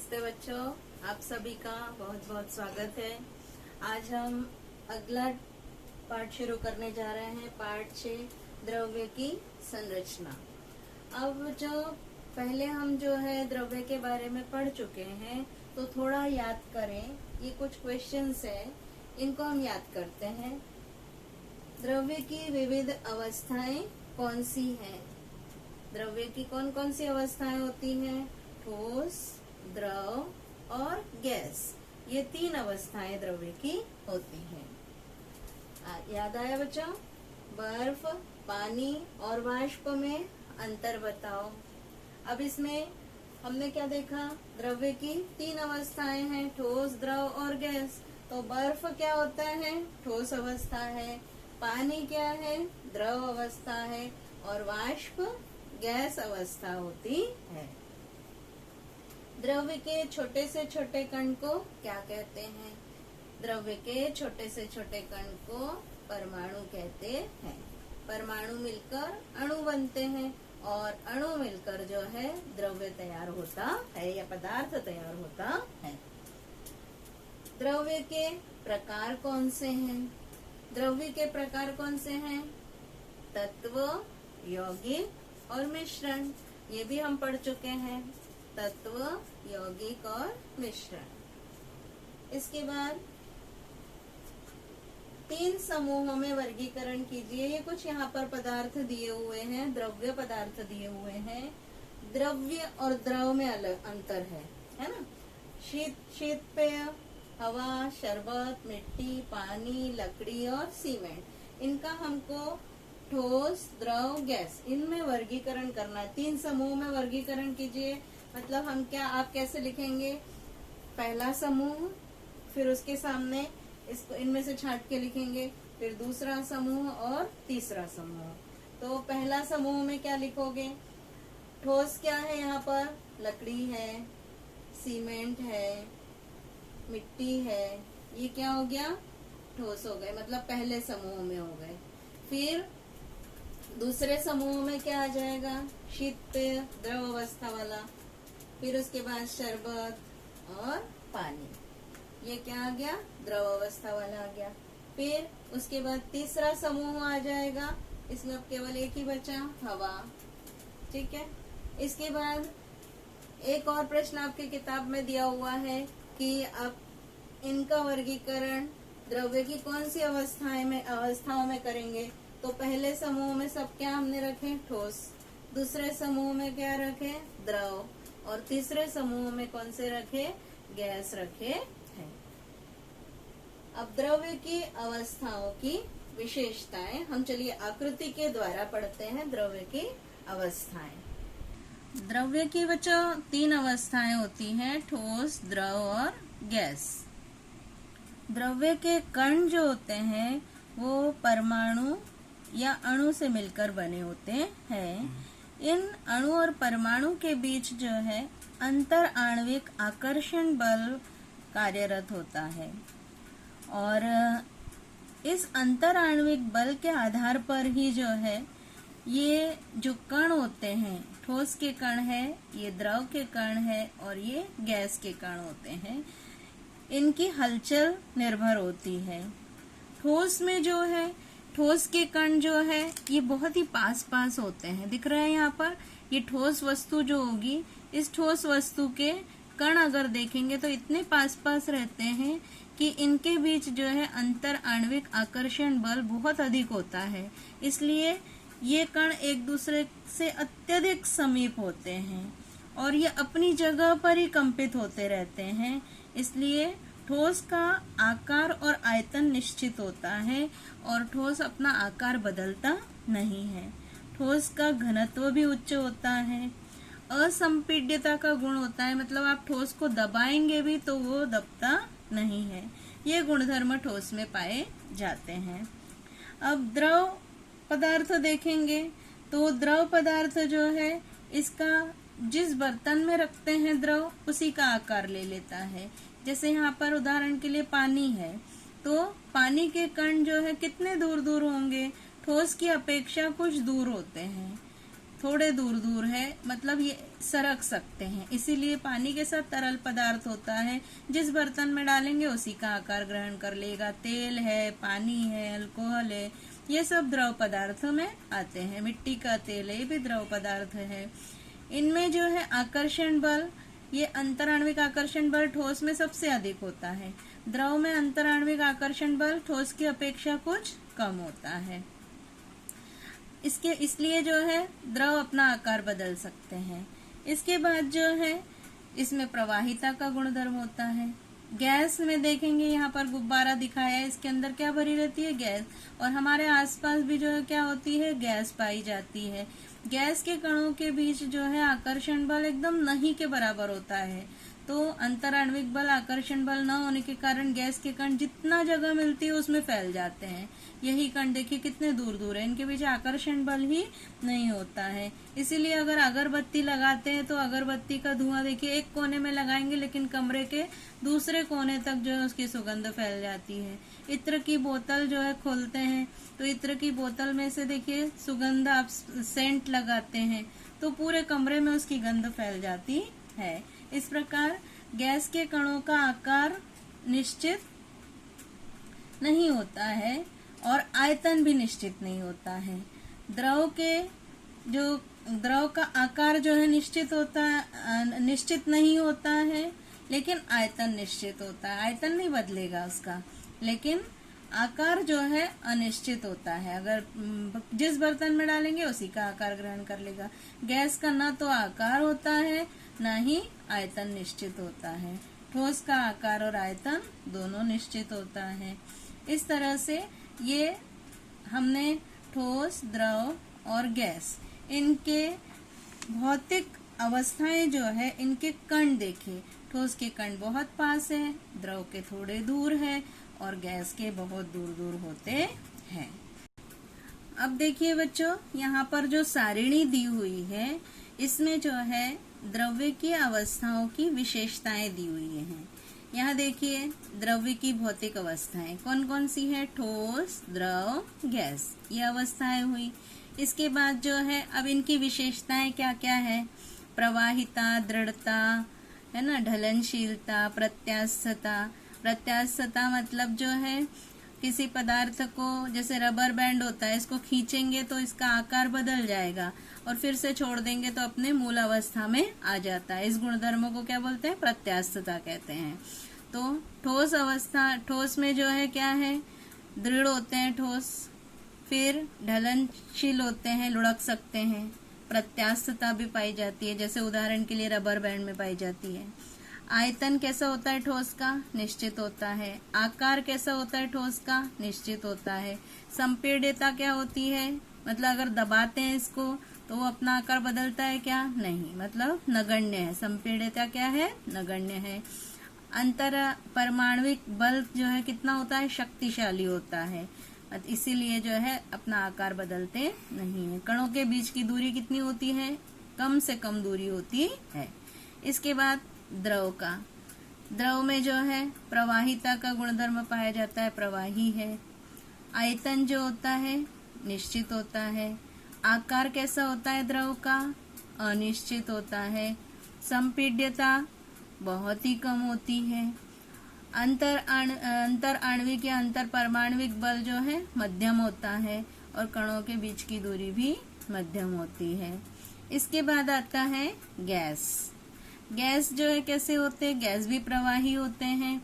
नमस्ते बच्चों, आप सभी का बहुत बहुत स्वागत है। आज हम अगला पाठ शुरू करने जा रहे हैं। पाठ 6, द्रव्य की संरचना। अब जो पहले हम जो है द्रव्य के बारे में पढ़ चुके हैं, तो थोड़ा याद करें। ये कुछ क्वेश्चंस है, इनको हम याद करते हैं। द्रव्य की विविध अवस्थाएं कौन सी हैं? द्रव्य की कौन कौन सी अवस्थाएं होती हैं? ठोस, द्रव और गैस। ये 3 अवस्थाएं द्रव्य की होती हैं। याद आया बच्चों? बर्फ, पानी और वाष्प में अंतर बताओ। अब इसमें हमने क्या देखा? द्रव्य की 3 अवस्थाएं हैं, ठोस, द्रव और गैस। तो बर्फ क्या होता है? ठोस अवस्था है। पानी क्या है? द्रव अवस्था है। और वाष्प गैस अवस्था होती है। द्रव्य के छोटे से छोटे कण को क्या कहते हैं? द्रव्य के छोटे से छोटे कण को परमाणु कहते हैं। परमाणु मिलकर अणु बनते हैं और अणु मिलकर जो है द्रव्य तैयार होता है या पदार्थ तैयार होता है। द्रव्य के प्रकार कौन से हैं? द्रव्य के प्रकार कौन से हैं? तत्व, यौगिक और मिश्रण। ये भी हम पढ़ चुके हैं। तत्व, यौगिक और मिश्रण। इसके बाद 3 समूहों में वर्गीकरण कीजिए। ये कुछ यहाँ पर पदार्थ दिए हुए हैं, द्रव्य पदार्थ दिए हुए हैं। द्रव्य और द्रव में अलग अंतर है ना? शीत पेय, हवा, शरबत, मिट्टी, पानी, लकड़ी और सीमेंट। इनका हमको ठोस, द्रव, गैस, इनमें वर्गीकरण करना है। 3 समूह में वर्गीकरण कीजिए। मतलब आप कैसे लिखेंगे? पहला समूह, फिर उसके सामने इसको इनमें से छांट के लिखेंगे, फिर दूसरा समूह और तीसरा समूह। तो पहला समूह में क्या लिखोगे? ठोस क्या है? यहाँ पर लकड़ी है, सीमेंट है, मिट्टी है। ये क्या हो गया? ठोस हो गए, मतलब पहले समूह में हो गए। फिर दूसरे समूह में क्या आ जाएगा? शीत पेय, द्रव अवस्था वाला। फिर उसके बाद शरबत और पानी। ये क्या आ गया? द्रव अवस्था वाला आ गया। फिर उसके बाद तीसरा समूह आ जाएगा। इसमें अब केवल एक ही बचा, हवा। ठीक है। इसके बाद एक और प्रश्न आपकी किताब में दिया हुआ है कि आप इनका वर्गीकरण द्रव्य की कौन सी अवस्थाओं में करेंगे। तो पहले समूह में सब क्या हमने रखे? ठोस। दूसरे समूह में क्या रखे? द्रव। और तीसरे समूह में कौन से रखे? गैस रखे हैं। अब द्रव्य की अवस्थाओं की विशेषताएं हम चलिए आकृति के द्वारा पढ़ते हैं। द्रव्य की अवस्थाएं। द्रव्य की बच्चों 3 अवस्थाएं होती हैं, ठोस, द्रव और गैस। द्रव्य के कण जो होते हैं वो परमाणु या अणु से मिलकर बने होते हैं। इन अणु और परमाणु के बीच जो है अंतर आणविक आकर्षण बल कार्यरत होता है और इस अंतर आणविक बल के आधार पर ही जो है ये जो कण होते हैं, ठोस के कण है, ये द्रव के कण है और ये गैस के कण होते हैं, इनकी हलचल निर्भर होती है। ठोस में जो है, ठोस के कण जो है ये बहुत ही पास पास होते हैं। दिख रहा है यहाँ पर? ये ठोस वस्तु जो होगी, इस ठोस वस्तु के कण अगर देखेंगे तो इतने पास पास रहते हैं कि इनके बीच जो है अंतर आणविक आकर्षण बल बहुत अधिक होता है। इसलिए ये कण एक दूसरे से अत्यधिक समीप होते हैं और ये अपनी जगह पर ही कंपित होते रहते हैं। इसलिए ठोस का आकार और आयतन निश्चित होता है और ठोस अपना आकार बदलता नहीं है। ठोस का घनत्व भी उच्च होता है। असंपीड्यता का गुण होता है, मतलब आप ठोस को दबाएंगे भी तो वो दबता नहीं है। ये गुणधर्म ठोस में पाए जाते हैं। अब द्रव पदार्थ देखेंगे तो द्रव पदार्थ जो है इसका जिस बर्तन में रखते हैं द्रव, उसी का आकार ले लेता है। जैसे यहाँ पर उदाहरण के लिए पानी है, तो पानी के कण जो है कितने दूर दूर होंगे? ठोस की अपेक्षा कुछ दूर होते हैं। थोड़े दूर दूर है, मतलब ये सरक सकते हैं, इसीलिए पानी के साथ तरल पदार्थ होता है, जिस बर्तन में डालेंगे उसी का आकार ग्रहण कर लेगा। तेल है, पानी है, अल्कोहल है, ये सब द्रव पदार्थों में आते हैं। मिट्टी का तेल है, ये भी द्रव पदार्थ है। इनमें जो है आकर्षण बल, ये अंतराण्विक आकर्षण बल ठोस में सबसे अधिक होता है। द्रव में अंतराण्विक आकर्षण बल ठोस की अपेक्षा कुछ कम होता है। इसलिए जो है द्रव अपना आकार बदल सकते हैं। इसके बाद जो है इसमें प्रवाहिता का गुणधर्म होता है। गैस में देखेंगे, यहाँ पर गुब्बारा दिखाया है, इसके अंदर क्या भरी रहती है? गैस। और हमारे आसपास भी जो है क्या होती है? गैस पाई जाती है। गैस के कणों के बीच जो है आकर्षण बल एकदम नहीं के बराबर होता है। तो अंतराण्विक बल, आकर्षण बल न होने के कारण गैस के कण जितना जगह मिलती है उसमें फैल जाते हैं। यही कण देखिए कितने दूर दूर है, इनके बीच आकर्षण बल ही नहीं होता है। इसीलिए अगर अगरबत्ती लगाते हैं तो अगरबत्ती का धुआं देखिए एक कोने में लगाएंगे, लेकिन कमरे के दूसरे कोने तक जो है उसकी सुगंध फैल जाती है। इत्र की बोतल जो है खोलते हैं तो इत्र की बोतल में से देखिए सुगंध, आप सेंट लगाते हैं तो पूरे कमरे में उसकी गंध फैल जाती है। इस प्रकार गैस के कणों का आकार निश्चित नहीं होता है और आयतन भी निश्चित नहीं होता है। द्रव का आकार जो है निश्चित नहीं होता है, लेकिन आयतन निश्चित होता है। आयतन नहीं बदलेगा उसका, लेकिन आकार जो है अनिश्चित होता है। अगर जिस बर्तन में डालेंगे उसी का आकार ग्रहण कर लेगा। गैस का न तो आकार होता है न ही आयतन निश्चित होता है। ठोस का आकार और आयतन दोनों निश्चित होता है। इस तरह से ये हमने ठोस, द्रव और गैस, इनके भौतिक अवस्थाएं जो है, इनके कण देखे। ठोस के कण बहुत पास है, द्रव के थोड़े दूर है और गैस के बहुत दूर दूर होते हैं। अब देखिए बच्चों, यहाँ पर जो सारिणी दी हुई है इसमें जो है द्रव्य की अवस्थाओं की विशेषताएं दी हुई हैं। यहाँ देखिए द्रव्य की भौतिक अवस्थाएं कौन कौन सी है? ठोस, द्रव, गैस, ये अवस्थाएं हुई। इसके बाद जो है अब इनकी विशेषताएं क्या क्या है? प्रवाहिता, दृढ़ता, है ना, ढलनशीलता, प्रत्यास्थता। प्रत्यास्थता मतलब जो है किसी पदार्थ को, जैसे रबर बैंड होता है, इसको खींचेंगे तो इसका आकार बदल जाएगा और फिर से छोड़ देंगे तो अपने मूल अवस्था में आ जाता है। इस गुणधर्मों को क्या बोलते हैं? प्रत्यास्थता कहते हैं। तो ठोस अवस्था, ठोस में जो है क्या है? दृढ़ होते हैं ठोस, फिर ढलनशील होते हैं, लुढ़क सकते हैं। प्रत्यास्थता भी पाई जाती है, जैसे उदाहरण के लिए रबर बैंड में पाई जाती है। आयतन कैसा होता है ठोस का? निश्चित होता है। आकार कैसा होता है ठोस का? निश्चित होता है। संपीड्यता क्या होती है? मतलब अगर दबाते हैं इसको तो वो अपना आकार बदलता है क्या? नहीं, मतलब नगण्य है। संपीड्यता क्या है? नगण्य है। अंतर परमाणविक बल जो है कितना होता है? शक्तिशाली होता है, इसीलिए जो है अपना आकार बदलते नहीं है। कणों के बीच की दूरी कितनी होती है? कम से कम दूरी होती है। इसके बाद द्रव का, द्रव में जो है प्रवाहिता का गुणधर्म पाया जाता है, प्रवाही है। आयतन जो होता है निश्चित होता है। आकार कैसा होता है द्रव का? अनिश्चित होता है। संपीड्यता बहुत ही कम होती है। अंतर आणविक या अंतर परमाणविक बल जो है मध्यम होता है और कणों के बीच की दूरी भी मध्यम होती है। इसके बाद आता है गैस। गैस जो है कैसे होते हैं? गैस भी प्रवाही होते हैं।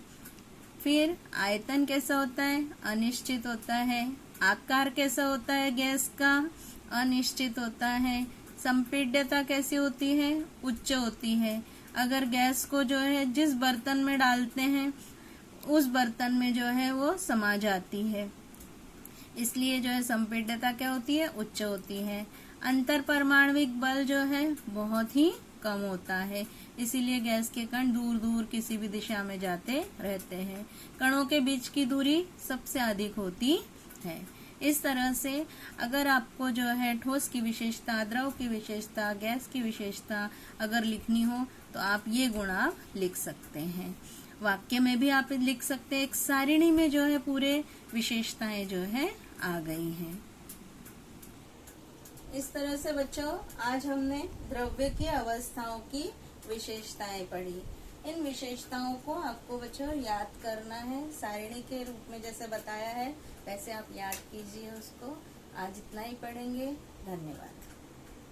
फिर आयतन कैसा होता है? अनिश्चित होता है। आकार कैसा होता है गैस का? अनिश्चित होता है। संपीड्यता कैसी होती है? उच्च होती है। अगर गैस को जो है जिस बर्तन में डालते हैं उस बर्तन में जो है वो समा जाती है, इसलिए जो है संपीड्यता क्या होती है? उच्च होती है। अंतर परमाणविक बल जो है बहुत ही कम होता है, इसीलिए गैस के कण दूर दूर किसी भी दिशा में जाते रहते हैं। कणों के बीच की दूरी सबसे अधिक होती है। इस तरह से अगर आपको जो है ठोस की विशेषता, द्रव की विशेषता, गैस की विशेषता अगर लिखनी हो तो आप ये गुण आप लिख सकते हैं। वाक्य में भी आप लिख सकते हैं। एक सारिणी में जो है पूरे विशेषताएं जो है आ गई हैं। इस तरह से बच्चों आज हमने द्रव्य की अवस्थाओं की विशेषताएं पढ़ी। इन विशेषताओं को आपको बच्चों याद करना है, सारणी के रूप में जैसे बताया है वैसे आप याद कीजिए उसको। आज इतना ही पढ़ेंगे। धन्यवाद।